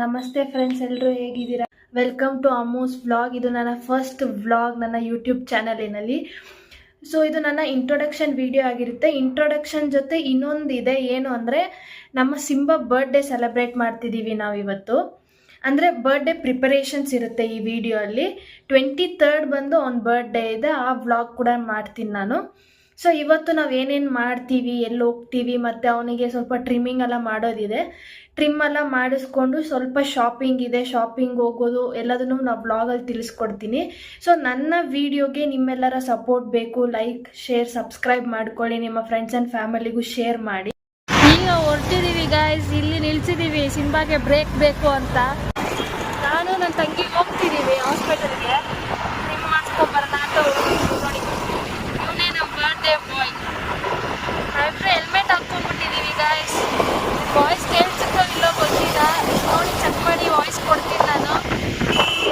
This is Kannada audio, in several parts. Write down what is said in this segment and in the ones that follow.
ನಮಸ್ತೆ ಫ್ರೆಂಡ್ಸ್, ಎಲ್ಲರೂ ಹೇಗಿದ್ದೀರಾ? Welcome to Ammu's vlog. ಇದು ನನ್ನ ಫಸ್ಟ್ ವ್ಲಾಗ್ ನನ್ನ ಯೂಟ್ಯೂಬ್ ಚಾನಲಿನಲ್ಲಿ. ಸೊ ಇದು ನನ್ನ ಇಂಟ್ರೊಡಕ್ಷನ್ ವಿಡಿಯೋ ಆಗಿರುತ್ತೆ. ಇಂಟ್ರೊಡಕ್ಷನ್ ಜೊತೆ ಇನ್ನೊಂದು ಇದೆ, ಏನು ಅಂದರೆ ನಮ್ಮ ಸಿಂಬಾ ಬರ್ಡೇ ಸೆಲೆಬ್ರೇಟ್ ಮಾಡ್ತಿದ್ದೀವಿ ನಾವು ಇವತ್ತು. ಅಂದರೆ ಬರ್ಡೇ ಪ್ರಿಪರೇಷನ್ಸ್ ಇರುತ್ತೆ ಈ ವಿಡಿಯೋ ಅಲ್ಲಿ. 23rd ಬಂದು ಅವ್ನ ಬರ್ಡೇ ಇದೆ, ಆ ವ್ಲಾಗ್ ಕೂಡ ಮಾಡ್ತೀನಿ ನಾನು. ಸೊ ಇವತ್ತು ನಾವು ಏನೇನು ಮಾಡ್ತೀವಿ, ಎಲ್ಲಿ ಹೋಗ್ತೀವಿ, ಮತ್ತು ಅವನಿಗೆ ಸ್ವಲ್ಪ ಟ್ರಿಮ್ಮಿಂಗ್ ಎಲ್ಲ ಮಾಡೋದಿದೆ. ಟ್ರಿಮ್ ಎಲ್ಲ ಮಾಡಿಸ್ಕೊಂಡು ಸ್ವಲ್ಪ ಶಾಪಿಂಗ್ ಇದೆ, ಶಾಪಿಂಗ್ ಹೋಗೋದು ಎಲ್ಲದನ್ನು ನಾವು ಬ್ಲಾಗಲ್ಲಿ ತಿಳಿಸ್ಕೊಡ್ತೀನಿ. ಸೊ ನನ್ನ ವಿಡಿಯೋಗೆ ನಿಮ್ಮೆಲ್ಲರ ಸಪೋರ್ಟ್ ಬೇಕು. ಲೈಕ್, ಶೇರ್, ಸಬ್ಸ್ಕ್ರೈಬ್ ಮಾಡ್ಕೊಳ್ಳಿ. ನಿಮ್ಮ ಫ್ರೆಂಡ್ಸ್ ಆ್ಯಂಡ್ ಫ್ಯಾಮಿಲಿಗೂ ಶೇರ್ ಮಾಡಿ. ಈಗ ಹೊರಟಿದ್ದೀವಿ ಗಾಯ್ಸ್, ಇಲ್ಲಿ ನಿಲ್ಸಿದ್ದೀವಿ ಸಿಂಬಾಗೆ ಬ್ರೇಕ್ ಬೇಕು ಅಂತ. ನಾನು ನನ್ನ ತಂಗಿ ಹೋಗ್ತಿದ್ದೀವಿ ಹಾಸ್ಪಿಟಲ್ಗೆ, ಟ್ರಿಮ್ ಮಾಡಿಸ್ಕೊಂಬರೋಣ ಅಂತ ಹೋಗ್ತಿದ್ದೀವಿ. ನೋಡಿ, ಇವನೇ ನಮ್ಮ ಬರ್ಡೇ ಬಾಯ್. ನಾವಿಬ್ಬರು ಹೆಲ್ಮೆಟ್ ಹಾಕ್ಕೊಂಡ್ಬಿಟ್ಟಿದ್ದೀವಿ ಗಾಯ್ಸ್. ವಾಯ್ಸ್ ಕೇಳಿಸುತ್ತೋ ಇಲ್ಲೋ ಗೊತ್ತಿಲ್ಲ, ನೋಡಿ ಚೆಕ್ ಮಾಡಿ ವಾಯ್ಸ್ ಕೊಡ್ತೀನಿ ನಾನು.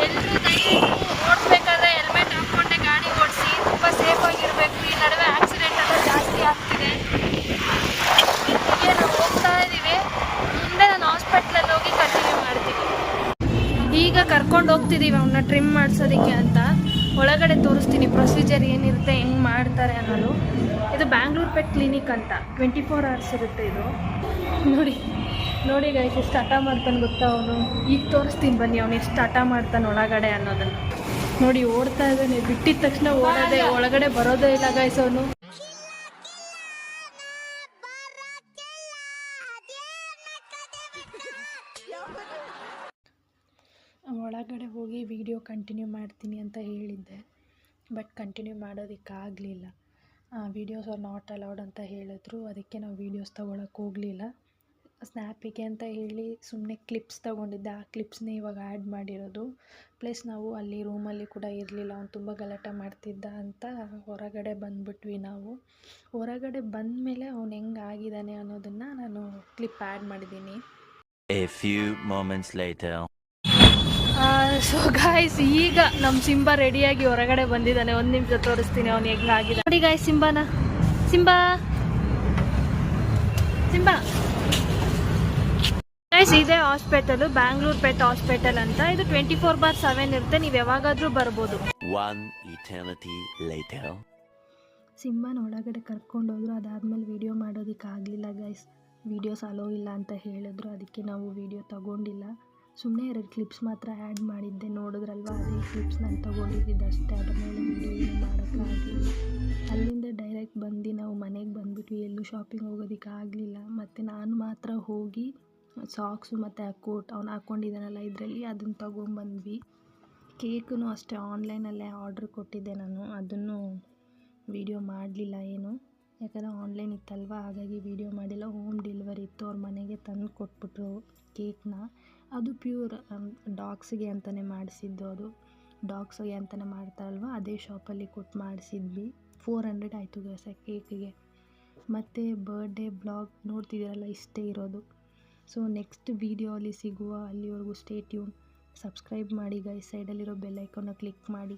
ಎಲ್ಲರೂ ದಯವಿಟ್ಟು ಓಡಿಸ್ಬೇಕಾದ್ರೆ ಹೆಲ್ಮೆಟ್ ಹಾಕ್ಕೊಂಡೆ ಗಾಡಿ ಓಡಿಸಿ, ತುಂಬ ಸೇಫಾಗಿರಬೇಕು. ಈ ನಡುವೆ ಆಕ್ಸಿಡೆಂಟ್ ಎಲ್ಲ ಜಾಸ್ತಿ ಆಗ್ತಿದೆ. ಹೀಗೆ ನಾವು ಹೋಗ್ತಾ ಇದ್ದೀವಿ, ಮುಂದೆ ನಾನು ಹಾಸ್ಪಿಟ್ಲಲ್ಲಿ ಹೋಗಿ ಕಂಟಿನ್ಯೂ ಮಾಡ್ತೀನಿ. ಈಗ ಕರ್ಕೊಂಡು ಹೋಗ್ತಿದ್ದೀವಿ ಅವನ್ನ ಟ್ರಿಮ್ ಮಾಡಿಸೋದಕ್ಕೆ ಅಂತ. ಒಳಗಡೆ ತೋರಿಸ್ತೀನಿ ಪ್ರೊಸೀಜರ್ ಏನಿರುತ್ತೆ, ಹೆಂಗೆ ಮಾಡ್ತಾರೆ ಅನ್ನೋದು. ಇದು ಬ್ಯಾಂಗ್ಳೂರ್ ಪೆಟ್ ಕ್ಲಿನಿಕ್ ಅಂತ, 24 hours ಇರುತ್ತೆ ಇದು. ನೋಡಿ ನೋಡಿ ಗೈಸ್, ಎಷ್ಟು ಹಠ ಮಾಡ್ತಾನೆ ಗೊತ್ತಾ ಅವನು. ಈಗ ತೋರಿಸ್ತೀನಿ ಬನ್ನಿ ಅವನು ಎಷ್ಟು ಹಠ ಮಾಡ್ತಾನೆ ಒಳಗಡೆ ಅನ್ನೋದನ್ನು. ನೋಡಿ ಓಡ್ತಾ ಇದ್ದಾನೆ, ಬಿಟ್ಟಿದ ತಕ್ಷಣ ಓಡೋದೆ, ಒಳಗಡೆ ಬರೋದೇ ಇಲ್ಲ ಗೈಸ್ ಅವನು. ಒಳಗಡೆ ಹೋಗಿ ವಿಡಿಯೋ ಕಂಟಿನ್ಯೂ ಮಾಡ್ತೀನಿ ಅಂತ ಹೇಳಿದ್ದೆ, ಬಟ್ ಕಂಟಿನ್ಯೂ ಮಾಡೋದಕ್ಕಾಗಲಿಲ್ಲ. ವೀಡಿಯೋಸ್ ಆರ್ ನಾಟ್ ಅಲೌಡ್ ಅಂತ ಹೇಳಿದ್ರು, ಅದಕ್ಕೆ ನಾವು ವೀಡಿಯೋಸ್ ತೊಗೊಳಕ್ಕೆ ಹೋಗಲಿಲ್ಲ. ಸ್ನ್ಯಾಪಿಗೆ ಅಂತ ಹೇಳಿ ಸುಮ್ಮನೆ ಕ್ಲಿಪ್ಸ್ ತೊಗೊಂಡಿದ್ದೆ, ಆ ಕ್ಲಿಪ್ಸ್ನೇ ಇವಾಗ ಆ್ಯಡ್ ಮಾಡಿರೋದು. ಪ್ಲಸ್ ನಾವು ಅಲ್ಲಿ ರೂಮಲ್ಲಿ ಕೂಡ ಇರಲಿಲ್ಲ, ಅವ್ನು ತುಂಬ ಗಲಾಟೆ ಮಾಡ್ತಿದ್ದ ಅಂತ ಹೊರಗಡೆ ಬಂದುಬಿಟ್ವಿ ನಾವು. ಹೊರಗಡೆ ಬಂದ ಮೇಲೆ ಅವ್ನು ಹೆಂಗೆ ಆಗಿದ್ದಾನೆ ಅನ್ನೋದನ್ನು ನಾನು ಕ್ಲಿಪ್ ಆ್ಯಡ್ ಮಾಡಿದ್ದೀನಿ. A few moments later. So guys, ಈಗ ನಮ್ಮ ಸಿಂಬಾ ರೆಡಿಯಾಗಿ ಹೊರಗಡೆ ಬಂದಿದ್ದಾನೆ. 1 ನಿಮಿಷ ತೋರಿಸ್ತೀನಿ ಅವ್ನು ಹೆಂಗಾಗಿದೆ ನೋಡಿ ಗಾಯ್ಸ್. ಸಿಂಬಾ ಸಿಂಬಾ ಗೈಸ್, ಇದೇ ಹಾಸ್ಪಿಟಲು, ಬ್ಯಾಂಗ್ಳೂರ್ ಪೆಟ್ ಹಾಸ್ಪಿಟಲ್ ಅಂತ. ಇದು 24/7 ಇರುತ್ತೆ, ನೀವು ಯಾವಾಗಾದರೂ ಬರ್ಬೋದು. One eternity later. ಸಿಂಬಾನ ಒಳಗಡೆ ಕರ್ಕೊಂಡೋದ್ರು, ಅದಾದಮೇಲೆ ವೀಡಿಯೋ ಮಾಡೋದಕ್ಕಾಗಲಿಲ್ಲ ಗೈಸ್. ವೀಡಿಯೋಸ್ ಅಲೋ ಇಲ್ಲ ಅಂತ ಹೇಳಿದ್ರು, ಅದಕ್ಕೆ ನಾವು ವೀಡಿಯೋ ತಗೊಂಡಿಲ್ಲ. ಸುಮ್ಮನೆ 2 ಕ್ಲಿಪ್ಸ್ ಮಾತ್ರ ಆ್ಯಡ್ ಮಾಡಿದ್ದೆ, ನೋಡಿದ್ರಲ್ವ, ಅದೇ ಕ್ಲಿಪ್ಸ್ ನಾನು ತೊಗೊಂಡಿದ್ದಿದ್ದು ಅಷ್ಟೇ. ಅದ್ರ ಮೇಲೆ ವೀಡಿಯೋ ಏನು ಮಾಡೋಕ್ಕಾಗಲಿಲ್ಲ. ಅಲ್ಲಿಂದ ಡೈರೆಕ್ಟ್ ಬಂದು ನಾವು ಮನೆಗೆ ಬಂದುಬಿಟ್ವಿ, ಎಲ್ಲೂ ಶಾಪಿಂಗ್ ಹೋಗೋದಕ್ಕಾಗಲಿಲ್ಲ. ಮತ್ತು ನಾನು ಮಾತ್ರ ಹೋಗಿ ಸಾಕ್ಸು ಮತ್ತು ಆ ಕೋಟ್ ಅವ್ನು ಹಾಕ್ಕೊಂಡಿದ್ದಾನಲ್ಲ ಇದರಲ್ಲಿ, ಅದನ್ನು ತೊಗೊಂಬಂದ್ವಿ. ಕೇಕೂ ಅಷ್ಟೇ ಆನ್ಲೈನಲ್ಲೇ ಆರ್ಡ್ರ್ ಕೊಟ್ಟಿದ್ದೆ ನಾನು, ಅದನ್ನು ವೀಡಿಯೋ ಮಾಡಲಿಲ್ಲ ಏನು, ಯಾಕಂದರೆ ಆನ್ಲೈನ್ ಇತ್ತಲ್ವ, ಹಾಗಾಗಿ ವೀಡಿಯೋ ಮಾಡಿಲ್ಲ. ಹೋಮ್ ಡೆಲಿವರಿ ಇತ್ತು, ಅವ್ರ ಮನೆಗೆ ತಂದು ಕೊಟ್ಬಿಟ್ರು ಕೇಕ್ನ. ಅದು ಪ್ಯೂರ್ ಡಾಗ್ಸಿಗೆ ಅಂತಲೇ ಮಾಡಿಸಿದ್ದು, ಅದು ಡಾಗ್ಸಿಗೆ ಅಂತಲೇ ಮಾಡ್ತಾರಲ್ವ, ಅದೇ ಶಾಪಲ್ಲಿ ಕೊಟ್ಟು ಮಾಡಿಸಿದ್ವಿ. 400 ಆಯಿತು ಗೈಸ್ ಕೇಕಿಗೆ. ಮತ್ತು ಬರ್ಡೇ ಬ್ಲಾಗ್ ನೋಡ್ತಿದ್ದೀರಲ್ಲ, ಇಷ್ಟೇ ಇರೋದು. ಸೊ ನೆಕ್ಸ್ಟ್ ವೀಡಿಯೋ ಅಲ್ಲಿ ಸಿಗುವ, ಅಲ್ಲಿವರೆಗೂ ಸ್ಟೇ ಟ್ಯೂನ್. ಸಬ್ಸ್ಕ್ರೈಬ್ ಮಾಡಿ ಗೈಸ್, ಸೈಡಲ್ಲಿರೋ ಬೆಲ್ ಐಕಾನ್ನ ಕ್ಲಿಕ್ ಮಾಡಿ.